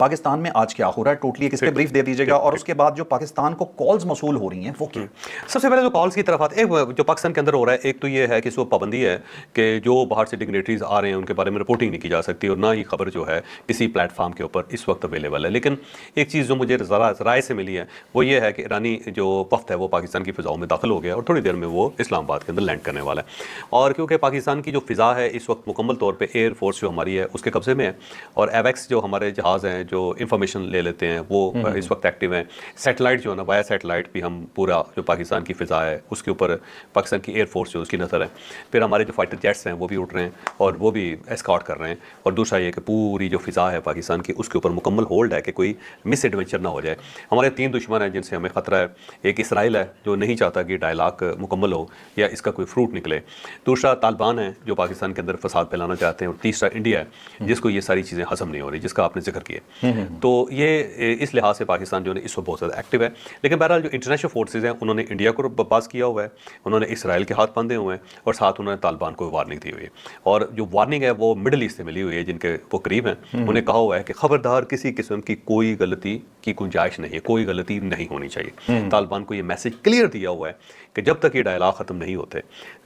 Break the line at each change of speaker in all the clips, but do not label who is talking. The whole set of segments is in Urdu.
پاکستان میں آج کیا ہو رہا ہے ٹوٹلی ایک اس پہ بریف دے دیجیے گا, اور اس کے بعد جو پاکستان کو کالز موصول ہو رہی ہیں وہ کیا؟
سب سے پہلے جو کالز کی طرف آتے ہیں جو پاکستان کے اندر ہو رہا ہے, ایک تو یہ ہے کہ اس وقت پابندی ہے کہ جو باہر سے ڈگنیٹریز آ رہے ہیں ان کے بارے میں رپورٹنگ نہیں کی جا سکتی, اور نہ ہی خبر جو ہے کسی پلیٹ فارم کے اوپر اس وقت اویلیبل ہے. لیکن ایک چیز جو مجھے رائے سے ملی ہے وہ یہ ہے کہ ایرانی جو وفد ہے وہ پاکستان کی فضاؤں میں داخل ہو گیا اور تھوڑی دیر میں وہ اسلام آباد کے اندر لینڈ کرنے والا ہے. اور کیونکہ پاکستان کی جو فضا ہے اس وقت مکمل طور پہ ایئر فورس جو ہماری ہے اس کے قبضے میں ہے, اور ایویکس جو ہمارے جہاز ہیں جو انفارمیشن لے لیتے ہیں وہ اس وقت ایکٹیو ہیں. سیٹلائٹ جو ہے نا, وایا سیٹلائٹ بھی ہم پورا جو پاکستان کی فضا ہے اس کے اوپر پاکستان کی ایئر فورس جو اس کی نظر ہے. پھر ہمارے جو فائٹر جیٹس ہیں وہ بھی اٹھ رہے ہیں اور وہ بھی اسکارٹ کر رہے ہیں. اور دوسرا یہ کہ پوری جو فضا ہے پاکستان کی اس کے اوپر مکمل ہولڈ ہے کہ کوئی مس ایڈونچر نہ ہو جائے. ہمارے 3 دشمن ہیں جن سے ہمیں خطرہ ہے. ایک اسرائیل ہے جو نہیں چاہتا کہ ڈائلاگ مکمل ہو یا اس کا کوئی فروٹ نکلے. دوسرا طالبان ہے جو پاکستان کے اندر فساد پھیلانا چاہتے ہیں. اور تیسرا انڈیا ہے جس کو یہ ساری چیزیں ہضم نہیں ہو رہی, جس کا آپ نے ذکر کیا. تو یہ اس لحاظ سے پاکستان جو ہے اس وقت بہت زیادہ ایکٹیو ہے. لیکن بہرحال جو انٹرنیشنل فورسز ہیں انہوں نے انڈیا کو پاس کیا ہوا ہے, انہوں نے اسرائیل کے ہاتھ باندھے ہوئے ہیں, اور ساتھ انہوں نے طالبان کو وارننگ دی ہوئی ہے. اور جو وارننگ ہے وہ مڈل ایسٹ سے ملی ہوئی ہے جن کے وہ قریب ہیں. انہیں کہا ہوا ہے کہ خبردار کسی قسم کی کوئی غلطی کی گنجائش نہیں ہے, کوئی غلطی نہیں ہونی چاہیے. طالبان کو یہ میسج کلیئر دیا ہوا ہے کہ جب تک یہ ڈائلاگ ختم نہیں ہوتے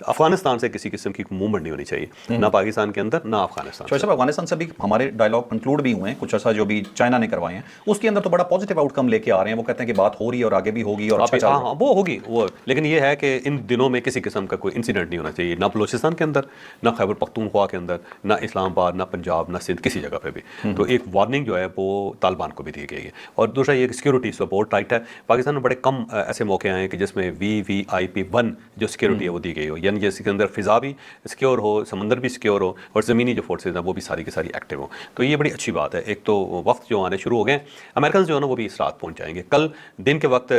افغانستان سے کسی قسم کی موومنٹ نہیں ہونی چاہیے, نہ پاکستان کے اندر نہ افغانستان.
صاحب افغانستان سے بھی ہمارے ڈائلاگ کنکلوڈ بھی ہوئے ہیں کچھ ایسا جو بھی چائنا نے کروائے ہیں, اس کے اندر تو بڑا پازیٹیو آؤٹ کم لے کے آ رہے ہیں. وہ کہتے ہیں کہ بات ہو رہی ہے اور آگے بھی ہوگی اور اچھا چل رہا ہے.
وہ ہوگی وہ, لیکن یہ ہے کہ ان دنوں میں کسی قسم کا کوئی انسیڈنٹ نہیں ہونا چاہیے, نہ بلوچستان کے اندر, نہ خیبر پختونخوا کے اندر, نہ اسلام آباد, نہ پنجاب, نہ سندھ, کسی جگہ پہ بھی. تو ایک وارننگ جو ہے وہ طالبان کو بھی دی گئی ہے. اور دوسرا یہ سیکورٹی اس وقت بہت ٹائٹ ہے. پاکستان میں بڑے کم ایسے موقع آئے ہیں کہ جس میں VIP1 جو سیکورٹی ہے وہ دی گئی ہو, یعنی جس کے اندر فضا بھی سیکیور ہو, سمندر بھی سیکیور ہو, اور زمینی جو فورسز ہیں وہ بھی ساری کی ساری ایکٹیو ہوں. تو یہ بڑی اچھی بات ہے. ایک تو وقت جو آنے شروع ہو گئے, امریکنز جو ہے نا وہ بھی اس رات پہنچ جائیں گے. کل دن کے وقت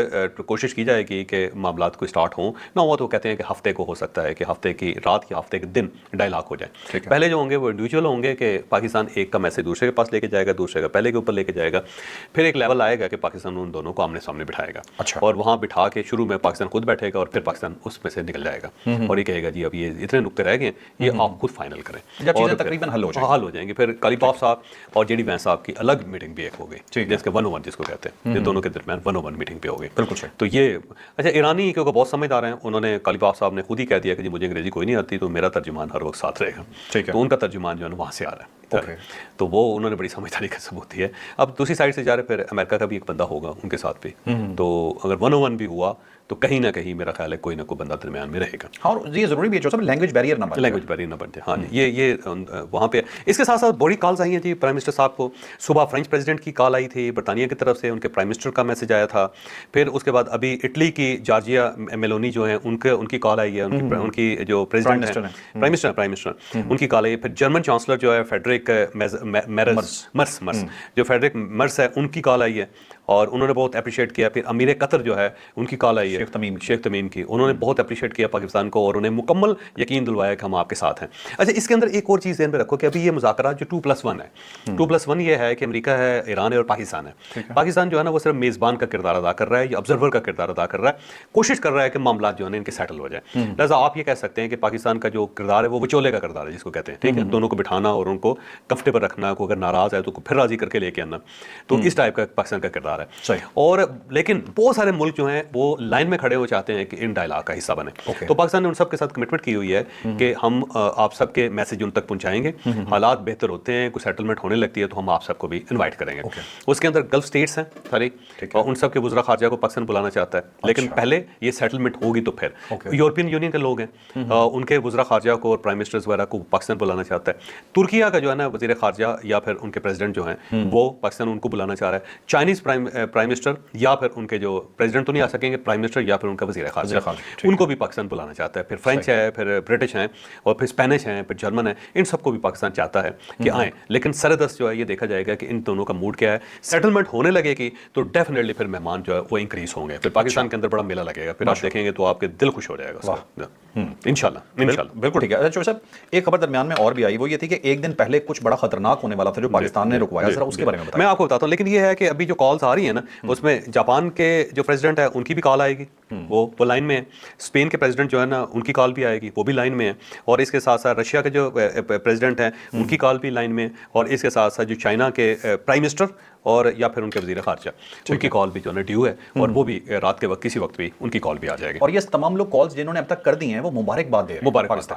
کوشش کی جائے گی کہ معاملات کو اسٹارٹ ہوں نہ ہوا تو کہتے ہیں کہ ہفتے کو ہو سکتا ہے کہ ہفتے کی رات یا ہفتے کے دن ڈائلاگ ہو جائے. پہلے جو ہوں گے وہ انڈیویجول ہوں گے کہ پاکستان ایک کا میسج دوسرے کے پاس لے کے جائے گا, دوسرے کا پہلے کے اوپر لے کے جائے گا. پھر ایک لیول آئے گا کہ پاکستان ان دونوں کو آمنے سامنے بٹھائے گا, اور وہاں بٹھا کے شروع میں پاکستان خود بیٹھے گا اور پھر پاکستان اس میں سے نکل جائے گا اور یہ کہے گا جی اب یہ اتنے نقطے رہ گئے یہ آپ خود فائنل کریں,
اور تقریباً حل
ہو جائیں گے. پھر کالیپاف صاحب اور JD وینس صاحب کی الگ میٹنگ بھی ایک ہو گئی, جس کے 101 جس کو کہتے ہیں, یہ دونوں کے درمیان 101 میٹنگ بھی ہو گئی.
بالکل.
تو یہ اچھا ایرانی کیونکہ بہت سمجھدار ہیں, انہوں نے کالیپاف صاحب نے خود ہی کہہ دیا کہ جی مجھے انگریزی کوئی نہیں آتی تو میرا ترجمان ہر وقت ساتھ رہے گا. تو ان کا ترجمان جو ہے وہاں سے آ رہا ہے, تو وہ انہوں نے بڑی سمجھداری کا ثبوت دی ہے. اب دوسری سائڈ سے جا رہے پھر امریکہ کا بھی ایک بندہ ہوگا ان کے ساتھ بھی, تو اگر 101 بھی ہوا تو کہیں نہ کہیں میرا خیال ہے کوئی نہ کوئی بندہ درمیان میں رہے گا.
اور یہ ضروری بھی ہے جو سب لینگویج بیریئر نہ بنے,
لینگویج بیریئر نہ بنتے. ہاں جی, یہ وہاں پہ اس کے ساتھ ساتھ بڑی کالز آئی ہیں جی. پرائم منسٹر صاحب کو صبح فرینچ پریزیڈنٹ کی کال آئی تھی برطانیہ کی طرف سے, ان کے پرائم منسٹر کا میسج آیا تھا. پھر اس کے بعد ابھی اٹلی کی جارجیا میلونی جو ہیں ان کی کال آئی ہے, ان کی جو پریزیڈنٹ ہیں پرائم منسٹر ان کی کال آئی ہے. پھر جرمن چانسلر جو ہے فیڈرک مرس جو فیڈرک مرس ہے ان کی کال آئی ہے اور انہوں نے بہت اپریشیٹ کیا. پھر امیر قطر جو ہے ان کی کال آئی ہے شیخ تمیم کی, انہوں نے بہت اپریشیٹ کیا پاکستان کو اور انہیں مکمل یقین دلوایا کہ ہم آپ کے ساتھ ہیں. اچھا اس کے اندر ایک اور چیز ذہن میں رکھو کہ ابھی یہ مذاکرات جو 2+1 ہے, 2+1 یہ ہے کہ امریکہ ہے, ایران ہے اور پاکستان ہے. پاکستان جو ہے نا وہ صرف میزبان کا کردار ادا کر رہا ہے یا آبزرور کا کردار ادا کر رہا ہے, کوشش کر رہا ہے کہ معاملات جو ہے ان کے سیٹل ہو جائیں. لہٰذا آپ یہ کہہ سکتے ہیں کہ پاکستان کا جو کردار ہے وہ وچولے کا کردار ہے جس کو کہتے ہیں, ٹھیک ہے, دونوں کو بٹھانا اور ان کو کمفرٹیبل رکھنا, کو اگر ناراض ہے تو پھر راضی کر کے لے کے آنا. تو اس ٹائپ کا پاکستان کا کردار ہے. اور لیکن بہت سارے ملک جو ہیں وہ لائن میں کھڑے ہو چاہتے ہیں کہ ان ڈائلاگ کا حصہ بنے. تو پاکستان نے ان سب کے ساتھ کمٹمنٹ کی ہوئی ہے کہ ہم آپ سب کے میسج ان تک پہنچائیں گے, حالات بہتر ہوتے ہیں, کوئی سیٹلمنٹ ہونے لگتی ہے تو ہم آپ سب کو بھی انوائٹ کریں گے. اس کے اندر گلف سٹیٹس ہیں ساری, اور ان سب کے وزراء خارجہ کو پاکستان بلانا چاہتا ہے, لیکن پہلے یہ سیٹلمنٹ ہوگی تو پھر. یورپین یونین کے لوگ ہیں, ان کے وزراء خارجہ کو اور پرائم منسٹرز وغیرہ کو پاکستان بلانا چاہتا ہے. ترکیہ کا جو ہے نا وزیر خارجہ یا پھر ان کے پریزیڈنٹ جو ہیں وہ پاکستان ان کو بلانا چاہ رہا ہے. چائنیز پرائم منسٹر یا پھر ان کے جو پریزیڈنٹ تو نہیں آ سکیں گے, پرائم منسٹر یا پھر ان کا وزیر خارجہ, ان کو بھی پاکستان بلانا چاہتا ہے. پھر فرینچ ہے, پھر برٹش ہیں, اور پھر اسپینش ہیں, پھر جرمن ہیں, ان سب کو بھی پاکستان چاہتا ہے کہ آئیں. لیکن سردست جو ہے یہ دیکھا جائے گا کہ ان دونوں کا موڈ کیا ہے. سیٹلمنٹ ہونے لگے گی تو ڈیفینیٹلی پھر مہمان جو ہے وہ انکریز ہوں گے, پھر پاکستان کے اندر بڑا میلہ لگے گا, پھر آپ دیکھیں گے تو آپ کے دل خوش ہو جائے گا انشاءاللہ.
بالکل ٹھیک ہے. صاحب ایک خبر درمیان میں اور بھی آئی, وہ یہ تھی کہ ایک دن پہلے کچھ بڑا خطرناک ہونے والا تھا جو پاکستان نے رکوایا, ذرا اس کے بارے میں بتائیں.
میں آپ کو بتاتا ہوں. لیکن یہ ہے کہ ابھی جو کالز آ رہی ہیں نا اس میں جاپان کے جو پریزیڈنٹ ہے ان کی بھی کال آئے گی, وہ لائن میں ہے. اسپین کے پریزیڈنٹ جو ہے نا ان کی کال بھی آئے گی, وہ بھی لائن میں ہے. اور اس کے ساتھ ساتھ رشیا کے جو پریزیڈنٹ ہیں ان کی کال بھی لائن میں ہے. اور اس کے ساتھ ساتھ جو چائنا کے پرائم منسٹر اور یا پھر ان کے وزیر خارجہ ان کی کال بھی جو ہے ڈیو ہے, اور وہ بھی رات کے وقت کسی وقت بھی ان کی کال بھی آ جائے گی.
اور یہ تمام لوگ کالز جنہوں نے اب تک کر دی ہیں وہ مبارکباد دے رہے ہیں.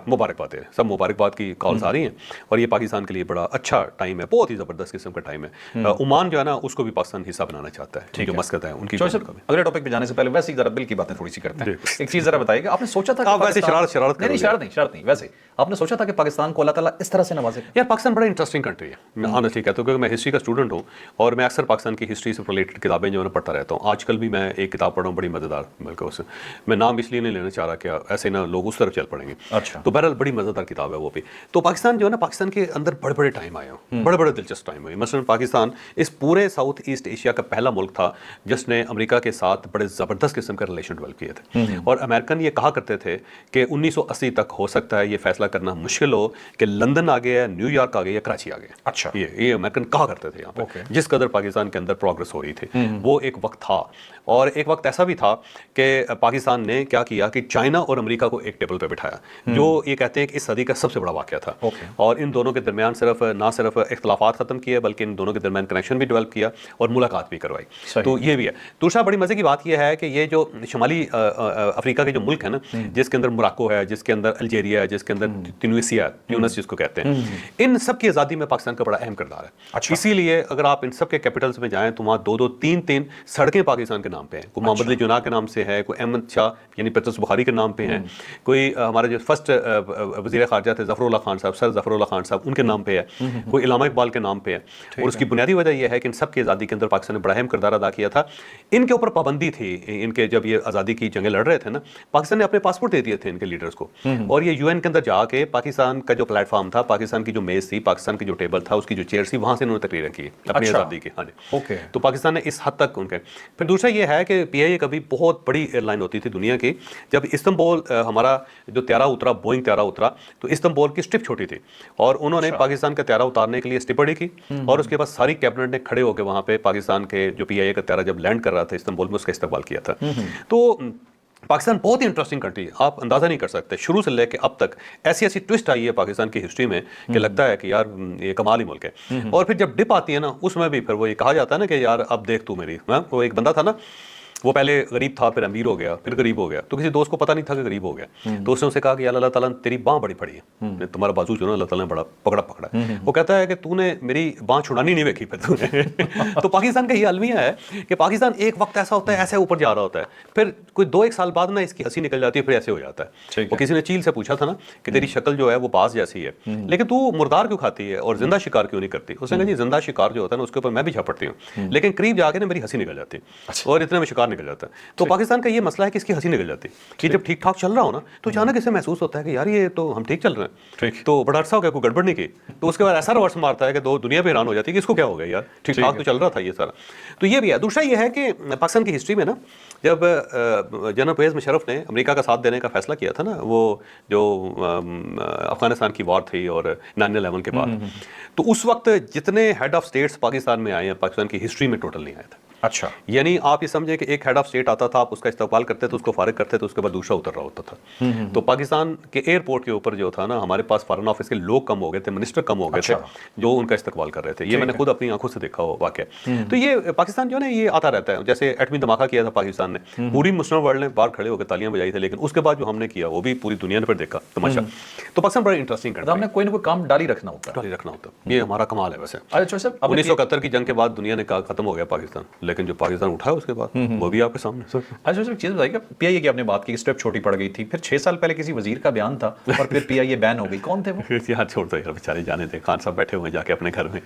مبارکباد ہے, سب مبارکباد کی کالز آ رہی ہیں. اور یہ پاکستان کے لیے بڑا اچھا ٹائم ہے, بہت ہی زبردست قسم کا ٹائم ہے. عمان جو ہے نا اس کو بھی پاکستان حصہ بنانا چاہتا ہے, جو مسقط ہے ان کی.
اگلے ٹاپک پہ جانے سے پہلے ویسے ذرا بل کی باتیں تھوڑی سی کرتے ہیں. ایک چیز ذرا بتائیے کہ آپ نے سوچا تھا
ویسے شرارت
نہیں, ویسے آپ نے سوچا تھا کہ پاکستان کو اللہ تعالیٰ اس طرح سے نوازے گا؟
یار پاکستان بڑا انٹرسٹنگ کنٹری ہے, میں آنیسٹلی کہتا ہوں, کیونکہ میں ہسٹری کا اسٹوڈنٹ ہوں اور میں اکثر پاکستان کی ہسٹری سے ریلیٹڈ کتابیں جو ہے پڑھتا رہتا ہوں. آج کل بھی میں ایک کتاب پڑھ رہا ہوں بڑی مزیدار, بلکہ اس میں نام اس لیے نہیں لینا چاہ رہا کہ ایسے نہ لوگ اس طرف چل پڑیں گے.
اچھا,
تو بہرحال بڑی مزیدار کتاب ہے وہ بھی. تو پاکستان جو ہے نا, پاکستان کے اندر بڑے بڑے ٹائم آئے ہیں, بڑے بڑے دلچسپ ٹائم ہوئے. مثلاً پاکستان اس پورے ساؤتھ ایسٹ ایشیا کا پہلا ملک تھا جس نے امریکہ کے ساتھ بڑے زبردست قسم کا ریلیشن ڈیولپ کیے تھے. اور امریکن یہ کہا کرتے تھے کہ 1980 تک ہو سکتا ہے یہ فیصلہ کرنا مشکل ہو کہ لندن آ گیا, نیو یارک آ گیا یا کراچی آ گیا.
اچھا,
یہ امریکن کہا کرتے تھے یہاں پہ جس قدر پاکستان کے اندر پروگرس ہو رہی تھی. وہ ایک وقت تھا, اور ایک وقت ایسا بھی تھا کہ پاکستان نے کیا کیا کہ چائنا اور امریکہ کو ایک ٹیبل پہ بٹھایا, جو یہ کہتے ہیں کہ اس صدی کا سب سے بڑا واقعہ تھا. اور ان دونوں کے درمیان نہ صرف اختلافات ختم کیے بلکہ ان دونوں کے درمیان کنیکشن بھی ڈیولپ کیا اور ملاقات بھی کروائی. تو یہ بھی ہے. دوسرا بڑی مزے کی بات یہ ہے کہ یہ جو شمالی افریقہ کے جو ملک ہے نا, جس کے اندر موراکو ہے, جس کے اندر الجیریا ہے, جس کے اندر تیونسیا, تیونس جس کو کہتے ہیں, ان سب کی آزادی میں پاکستان کا بڑا اہم کردار ہے. اسی لیے اگر آپ ان سب کے کیپٹلز میں جائیں تو وہاں 2-3 سڑکیں پاکستان کے نام پہ ہیں. کوئی محمد علی جناح کے نام سے ہے, کوئی احمد شاہ یعنی پیٹرس بخاری کے نام پہ ہیں, کوئی ہمارے جو فرسٹ وزیر خارجہ تھے ظفر اللہ خان صاحب, سر ظفر اللہ خان صاحب, ان کے نام پہ ہے, کوئی علامہ اقبال کے نام پہ ہے. اور اس کی بنیادی وجہ یہ ہے کہ ان سب کی آزادی کے اندر پاکستان نے بڑا اہم کردار ادا کیا تھا. ان کے اوپر پابندی تھی, ان کے جب یہ آزادی کی جنگیں لڑ رہے تھے نا, پاکستان نے اپنے پاسپورٹ دے دیے تھے ان کے لیڈرز کو, اور یہ UN کے اندر جا کے پاکستان کا جو پلیٹ فارم تھا, پاکستان کی جو میز تھی, پاکستان کی جو ٹیبل تھا, اس کی جو چیئر تھی, وہاں سے انہوں نے تقریریں کی اپنی آزادی کی. ہاں جی, تو پاکستان نے اس حد تک ان کے. پھر دوسرا یہ ہے کہ PIA کبھی بہت بڑی ایئر لائن ہوتی تھی دنیا کی. جب استنبول ہمارا جو طیارہ اترا, بوئنگ طیارہ اترا, تو استنبول کی اسٹرپ چھوٹی تھی, اور انہوں نے پاکستان کا طیارہ اتارنے کے لیے اسٹرپ بڑی کی, اور اس کے بعد ساری کیبنٹ نے کھڑے ہو کے وہاں پہ پاکستان کے جو PIA کا طیارہ جب لینڈ کر رہا تھا استنبول میں, اس کا استقبال کیا تھا. تو پاکستان بہت ہی انٹرسٹنگ کنٹری ہے, آپ اندازہ نہیں کر سکتے. شروع سے لے کے اب تک ایسی ٹوسٹ آئی ہے پاکستان کی ہسٹری میں کہ لگتا ہے کہ یار یہ کمال ہی ملک ہے. اور پھر جب ڈپ آتی ہے نا, اس میں بھی پھر وہ یہ کہا جاتا ہے نا کہ یار اب دیکھ تو میری, وہ ایک بندہ تھا نا, وہ پہلے غریب تھا, پھر امیر ہو گیا, پھر غریب ہو گیا. تو کسی دوست کو پتہ نہیں تھا کہ غریب ہو گیا, تو اس نے اسے کہا کہ اللہ تعالیٰ نے تیری باں بڑی پڑی ہے, تمہارا بازو جو نا اللہ تعالیٰ نے بڑا پکڑا ہے. وہ کہتا ہے کہ تو نے میری باں چھڑانی نہیں دیکھی پھر تو نے. تو پاکستان کا یہ المیہ ہے کہ پاکستان ایک وقت ایسا ہوتا ہے, ایسے اوپر جا رہا ہوتا ہے, پھر کوئی 2-1 سال بعد نا اس کی ہنسی نکل جاتی ہے, پھر ایسے ہو جاتا ہے. وہ کسی نے چیل سے پوچھا تھا نا کہ تیری شکل جو ہے وہ باز جیسی ہے, لیکن تو مردار کیوں کھاتی ہے اور زندہ شکار کیوں نہیں کرتی؟ اس نے کہا جی زندہ شکار جو ہوتا ہے نا اس کے اوپر میں بھی جھپٹتی ہوں, لیکن قریب جا کے نا میری ہنسی نکل جاتی ہے, اور اتنے میں شکار نکل جاتا ہے. تو پاکستان کا یہ مسئلہ ہے کہ اس کی ہنسی نکل جاتی ہے کہ جب ٹھیک ٹھاک چل رہا ہو نا, تو اچانک اسے محسوس ہوتا ہے کہ یار یہ تو ہم ٹھیک چل رہے ہیں, تو بڑا عرصہ ہو گیا کوئی گڑبڑ نہیں کی. تو اس کے بعد ایسا ریورس مارتا ہے کہ دنیا پہ حیران ہو جاتی ہے کہ اس کو کیا ہو گیا یار, ٹھیک ٹھاک تو چل رہا تھا یہ سارا. تو یہ بھی ہے. دوسرا یہ ہے کہ پاکستان کی ہسٹری میں نا, جب جنرل پرویز مشرف نے امریکہ کا ساتھ دینے کا فیصلہ کیا تھا نا, وہ جو افغانستان کی وار تھی اور 9/11 کے بعد, تو اس وقت جتنے ہیڈ آف اسٹیٹس پاکستان میں آئے ہیں پاکستان کی ہسٹری میں ٹوٹل نہیں آئے تھے.
اچھا,
یعنی آپ یہ سمجھیں کہ ایک ہیڈ آف اسٹیٹ آتا تھا, آپ اس کا استقبال کرتے تھے, اس کو فارغ کرتے تھے, اس کے بعد دوسرا اتر رہا ہوتا تھا. تو پاکستان کے ایئرپورٹ کے اوپر جو تھا نا, ہمارے پاس فارن آفس کے لوگ کم ہو گئے تھے, منسٹر کم ہو گئے تھے جو ان کا استقبال کر رہے تھے. یہ میں نے خود اپنی آنکھوں سے دیکھا ہو واقعہ. تو یہ پاکستان جو ہے نا یہ آتا رہتا ہے. جیسے ایٹمی دھماکہ کیا تھا پاکستان نے, پوری مسلم ورلڈ نے باہر کھڑے ہو کے تالیاں بجائی تھی, لیکن اس کے بعد جو ہم نے کیا وہ بھی پوری دنیا نے پھر دیکھا تماشا. تو پاکستان بڑا انٹرسٹنگ کرتا ہے.
ہم نے کوئی نہ کوئی کام جاری رکھنا ہوتا ہے,
یہ ہمارا کمال ہے. ویسے 1971 کی جنگ کے بعد دنیا نے کہا ختم ہو گیا پاکستان, لیکن جو پاکستان اٹھا اس کے بعد وہ بھی آپ کے سامنے.
اچھا ایک چیز بتائیے, PIA کی آپ نے بات کی, اسٹیپ چھوٹی پڑ گئی تھی, پھر 6 سال پہلے کسی وزیر کا بیان تھا اور پھر PIA بین ہو گئی, کون تھے وہ؟
یار چھوڑ دو یار, بیچارے جانے تھے. خان صاحب بیٹھے ہوئے جا کے اپنے گھر میں,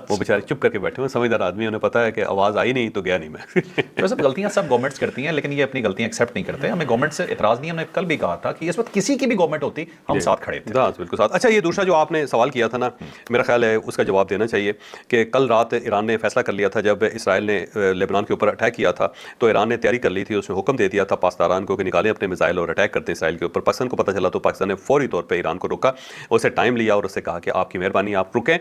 وہ بیچارے چپ کر کے بیٹھے ہوئے, سمجھدار آدمی, انہیں پتا ہے کہ آواز آئی نہیں تو گیا نہیں میں.
ویسے غلطیاں سب گورنمنٹس کرتی ہیں, لیکن یہ اپنی غلطیاں ایکسیپٹ نہیں کرتے. ہمیں گورنمنٹ سے اعتراض نہیں, ہم نے کل بھی کہا تھا کہ اس وقت کسی کی بھی گورنمنٹ ہوتی ہم ساتھ کھڑے تھے.
بالکل ساتھ. اچھا یہ دوسرا جو آپ نے سوال کیا تھا نا, میرا خیال ہے اس کا جواب دینا چاہیے کہ کل رات ایران نے فیصلہ کر لیا تھا, جب اسرائیل نے لیبنان کے اوپر اٹیک کیا تھا تو ایران نے تیاری کر لی تھی, اس نے حکم دے دیا تھا پاسداران کو کہ نکالیں اپنے میزائل اور اٹیک کرتے ہیں اسرائیل کے اوپر. پاکستان کو پتہ چلا تو پاکستان نے فوری طور پہ ایران کو روکا, اسے ٹائم لیا اور اس سے کہا کہ آپ کی مہربانی آپ رکیں,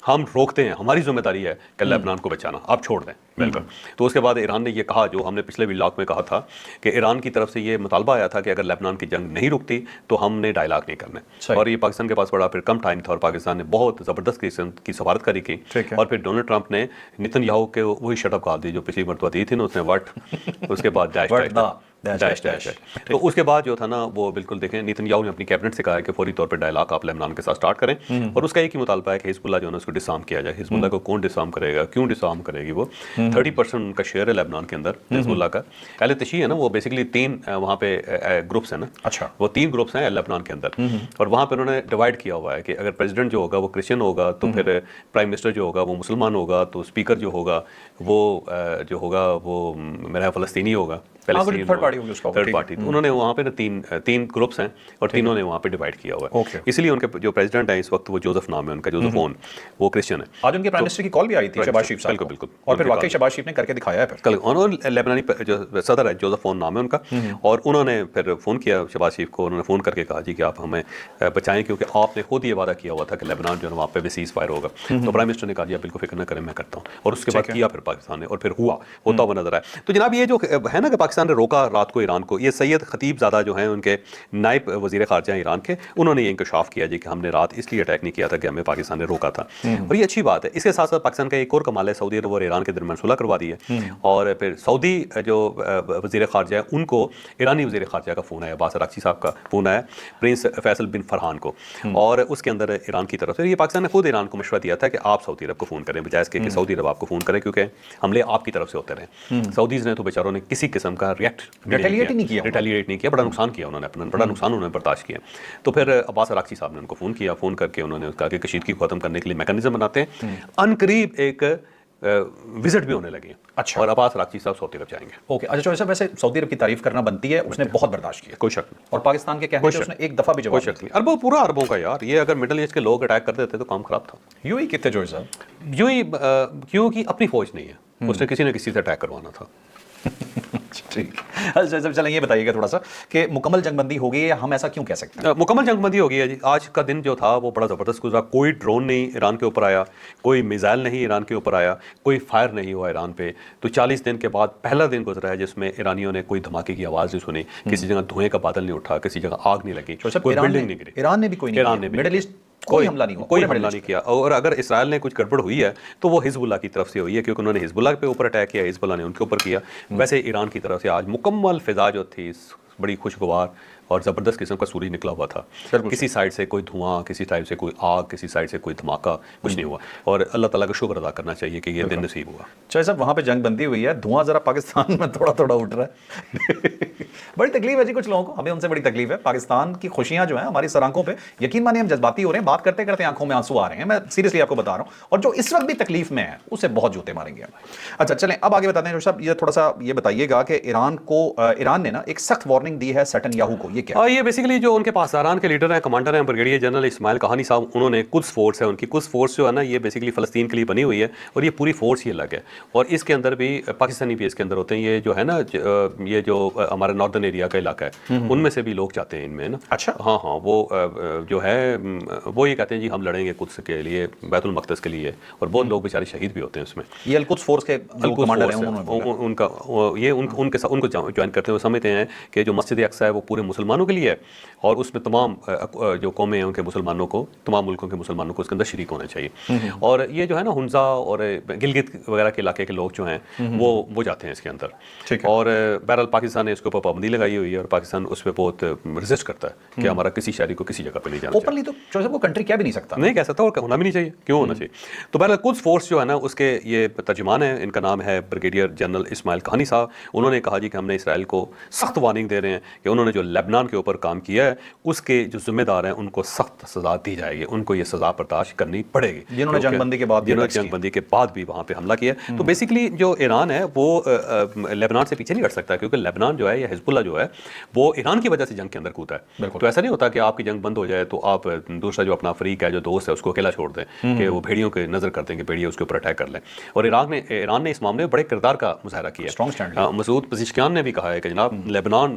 ہم روکتے ہیں, ہماری ذمہ داری ہے کہ لبنان کو بچانا, آپ چھوڑ دیں. بالکل. تو اس کے بعد ایران نے یہ کہا, جو ہم نے پچھلے ولاگ میں کہا تھا, کہ ایران کی طرف سے یہ مطالبہ آیا تھا کہ اگر لبنان کی جنگ نہیں رکتی تو ہم نے ڈائلاگ نہیں کرنے. اور یہ پاکستان کے پاس بڑا پھر کم ٹائم تھا, اور پاکستان نے بہت زبردست قسم کی سفارت کاری کی, اور پھر ڈونلڈ ٹرمپ نے نیتن یاہو کے وہی شٹ اپ کہا دی جو پچھلی مرتبہ دی تھی نا, اس نے وٹ, اس کے بعد ڈیش. تو اس کے بعد جو تھا نا وہ بالکل دیکھیں, نیتن یاہو نے اپنی کیبنٹ سے کہا ہے کہ فوری طور پہ ڈائلاگ آپ لبنان کے ساتھ سٹارٹ کریں, اور اس کا ایک ہی مطالبہ ہے کہ حزب اللہ جو ہے نا اس کو ڈسارم کیا جائے. حزب اللہ کو کون ڈسارم کرے گا, کیوں ڈسارم کرے گی؟ وہ 30% ان کا شیئر ہے لبنان کے اندر حزب اللہ کا. اہل تشیع ہے نا, وہ بیسیکلی 3 وہاں پہ گروپس ہیں نا.
اچھا,
وہ 3 گروپس ہیں لبنان کے اندر, اور وہاں پہ انہوں نے ڈیوائڈ کیا ہوا ہے کہ اگر پریزیڈنٹ جو ہوگا وہ کرسچن ہوگا تو پھر پرائم منسٹر جو ہوگا وہ مسلمان ہوگا, تو اسپیکر جو ہوگا وہ میرا فلسطینی ہوگا, تھرڈ پارٹی. تو انہوں نے وہاں پہ نا 3 گروپس ہیں, اور تینوں نے وہاں پہ ڈیوائڈ کیا ہوا ہے. اس لیے ان کے جو پریزیڈنٹ ہیں اس وقت وہ جوزف نام ہے ان کا, جوزف اون, وہ کرسچن ہے.
آج ان کے پرائم منسٹر کی کال بھی آئی تھی شہباز شریف صاحب.
بالکل.
اور پھر واقعی شہباز شریف نے کر کے دکھایا ہے.
کل انہوں نے لبنانی جو صدر ہے جوزف اون نام ہے ان کا, اور انہوں نے پھر فون کیا شہباز شریف کو, انہوں نے فون کر کے کہا جی کہ آپ ہمیں بچائیں, کیونکہ آپ نے خود یہ وعدہ کیا ہوا تھا کہ لبنان جو ہے وہاں پہ بھی سیز فائر ہوگا. تو پرائم منسٹر نے کہا جی آپ بالکل فکر نہ کریں, میں کرتا ہوں. اور اس کے بعد کیا پھر پاکستان نے, اور پھر ہوتا ہوا نظر آیا. تو جناب یہ جو ہے نا کہ پاکستان نے روکا رات کو ایران کو, یہ سید خطیب زادہ جو ہیں ان کے نائب وزیر خارجہ ایران کے, انہوں نے یہ انکشاف کیا جی کہ ہم نے رات اس لیے اٹیک نہیں کیا تھا کہ ہمیں پاکستان نے روکا تھا. اور یہ اچھی بات ہے. اس کے ساتھ ساتھ پاکستان کا ایک اور کمال ہے, سعودی عرب اور ایران کے درمیان صلح کروا دی ہے, اور پھر سعودی جو وزیر خارجہ ہے ان کو ایرانی وزیر خارجہ کا فون آیا, عباس عراقچی صاحب کا فون آیا پرنس فیصل بن فرحان کو, اور اس کے اندر ایران کی طرف سے یہ پاکستان نے خود ایران کو مشورہ دیا تھا کہ آپ سعودی عرب کو فون کریں, بجائے اس کے کہ سعودی عرب آپ کو فون کریں, کیونکہ حملے آپ کی طرف سے ہوتے رہے. سعودیز نے تو بیچاروں نے کسی قسم کا ریٹیلیٹ نہیں کیا, بڑا نقصان کیا انہوں نے, اپنا بڑا نقصان انہوں نے برداشت کیا. تو پھر عباس عراقچی صاحب نے ان کو فون کیا, فون کر کے انہوں نے کہا کہ کشیدگی کو ختم کرنے کے لیے میکانزم بناتے ہیں. ان قریب ایک وزٹ بھی ہونے لگی ہیں.
اچھا,
اور عباس عراقچی صاحب سعودی عرب جائیں گے.
اوکے, اچھا صاحب, ویسے سعودی عرب کی تعریف کرنا بنتی ہے, اس نے بہت برداشت کیا,
کوئی شک نہیں.
اور پاکستان کے کہنے سے اس نے ایک دفعہ بھی جواب
کوئی شک نہیں. اربوں پورا اربوں کا یار, یہ اگر مڈل ایسٹ کے لوگ اٹیک کر دیتے تو کام خراب تھا.
یوں ہی کتنے جوڑ صاحب,
یوں ہی کیونکہ اپنی فوج نہیں ہے, اس نے کسی نہ کسی سے اٹیک کروانا تھا.
ٹھیک. اچھا چلیں یہ بتائیے گا تھوڑا سا کہ مکمل جنگ بندی ہو گئی ہے, ہم ایسا کیوں کہہ سکتے ہیں؟
مکمل جنگ بندی ہو گئی ہے جی. آج کا دن جو تھا وہ بڑا زبردست گزرا. کوئی ڈرون نہیں ایران کے اوپر آیا, کوئی میزائل نہیں ایران کے اوپر آیا, کوئی فائر نہیں ہوا ایران پہ. تو 40 دن کے بعد پہلا دن گزرا ہے جس میں ایرانیوں نے کوئی دھماکے کی آواز نہیں سنی, کسی جگہ دھوئیں کا بادل نہیں اٹھا, کسی جگہ آگ نہیں لگی, کوئی بلڈنگ نہیں گری.
ایران نے بھی کوئی نہیں, مڈل ایسٹ کوئی حملہ نہیں
کیا. اور اگر اسرائیل نے کچھ گڑبڑ ہوئی ہے تو وہ حزب اللہ کی طرف سے ہوئی ہے, کیونکہ انہوں نے حزب اللہ کے اوپر اٹیک کیا, حزب اللہ نے ان کے اوپر کیا. ویسے ایران کی طرف سے آج مکمل فضا جو تھی بڑی خوشگوار اور زبردست قسم کا سورج نکلا ہوا تھا. کسی سائڈ سے کوئی دھواں, کسی سائڈ سے کوئی آگ, کسی سائڈ سے کوئی دھماکہ, کچھ نہیں ہوا. اور اللہ تعالیٰ کا شکر ادا کرنا چاہیے کہ یہ دن نصیب ہوا.
چاہے صاحب وہاں پہ جنگ بندی ہوئی ہے, دھواں ذرا پاکستان میں تھوڑا تھوڑا اٹھ رہا ہے. بڑی تکلیف ہے جی کچھ لوگوں کو, ہمیں ان سے بڑی تکلیف ہے. پاکستان کی خوشیاں جو ہیں ہماری سر آنکھوں پہ, یقین مانیے ہم جذباتی ہو رہے ہیں, بات کرتے کرتے آنکھوں میں آنسو آ رہے ہیں. میں سیریسلی آپ کو بتا رہا ہوں, اور جو اس وقت بھی تکلیف میں ہے اسے بہت جوتے ماریں گے. اچھا چلیں اب آگے بتاتے ہیں صاحب, یہ تھوڑا سا یہ بتائیے گا کہ ایران نے نا ایک سخت وارننگ دی ہے نیتن یاہو کو, یہ کیا؟
یہ بیسیکلی جو ان کے پاسداران کے لیڈر ہیں, کمانڈر ہیں, بریگیڈیئر جنرل اسماعیل کہانی صاحب, انہوں نے قدس فورس ہے ان کی, قدس فورس جو ہے نا یہ بیسیکلی فلسطین کے لیے بنی ہوئی ہے, اور یہ پوری فورس ہی الگ ہے. اور اس کے اندر بھی پاکستانی بھی اس کے اندر ہوتے ہیں. یہ جو ہے نا یہ جو ہمارا ناردرن ایریا کا علاقہ ہے, ان میں سے بھی لوگ جاتے ہیں ان میں نا.
اچھا,
ہاں وہ جو ہے وہ یہ کہتے ہیں جی ہم لڑیں گے قدس کے لیے, بیت المقدس کے لیے, اور بہت لوگ بیچارے شہید بھی ہوتے ہیں اس میں.
یہ القدس فورس کے کمانڈر ہیں,
ان کا یہ ان کو جوائن کرتے ہیں. سمجھتے ہیں کہ جو مسجد اقصی ہے وہ پورے مسلمانوں کے لیے ہے, اور اس میں تمام جو قومیں ہیں ان کے مسلمانوں کو, تمام ملکوں کے مسلمانوں کو اس کے اندر شریک ہونا چاہیے. اور یہ جو ہے نا ہنزا اور گلگت وغیرہ کے علاقے کے لوگ جو ہیں وہ جاتے ہیں اس کے اندر. اور بہرحال پاکستان نے اس کے اوپر پابندی لگائی ہوئی ہے, اور پاکستان اس پہ بہت ریزسٹ کرتا ہے کہ ہمارا کسی شہری کو کسی جگہ پہ نہیں جانا
اوپنلی. تو وہ کنٹری کیا بھی نہیں سکتا,
نہیں کہہ سکتا, اور ہونا بھی نہیں چاہیے, کیوں ہونا چاہیے. تو بہرحال قدس فورس جو ہے نا اس کے یہ ترجمان ہیں, ان کا نام ہے بریگیڈیئر جنرل اسماعیل کہانی صاحب. انہوں نے کہا جی کہ ہم نے اسرائیل کو سخت وارننگ دے رہے ہیں کہ انہوں نے جو لبنان کے اوپر کام کیا ہے اس کے جو ذمہ دار ہیں ان کو سخت سزا دی جائے گی, ان کو یہ سزا برداشت کرنی پڑے گی,
جنہوں نے جنگ بندی کے بعد
بھی وہاں پہ حملہ کیا. تو بیسیکلی جو ایران ہے وہ لبنان سے پیچھے نہیں ہٹ سکتا, کیونکہ لبنان جو ہے یا حزب اللہ جو ہے وہ ایران کی وجہ سے جنگ کے اندر کودا ہے. تو ایسا نہیں ہوتا کہ آپ کی جنگ بند ہو جائے تو آپ دوسرا جو اپنا فریق ہے, جو دوست ہے, اس کو اکیلا چھوڑ دیں کہ وہ بھیڑیوں کے نظر کرتے ہیں کہ بھیڑیے اس کے اوپر اٹیک کر لیں. اور ایران نے اس معاملے میں بڑے کردار کا مظاہرہ کیا ہے. مسعود پزشکیان نے بھی کہا ہے کہ جناب لبنان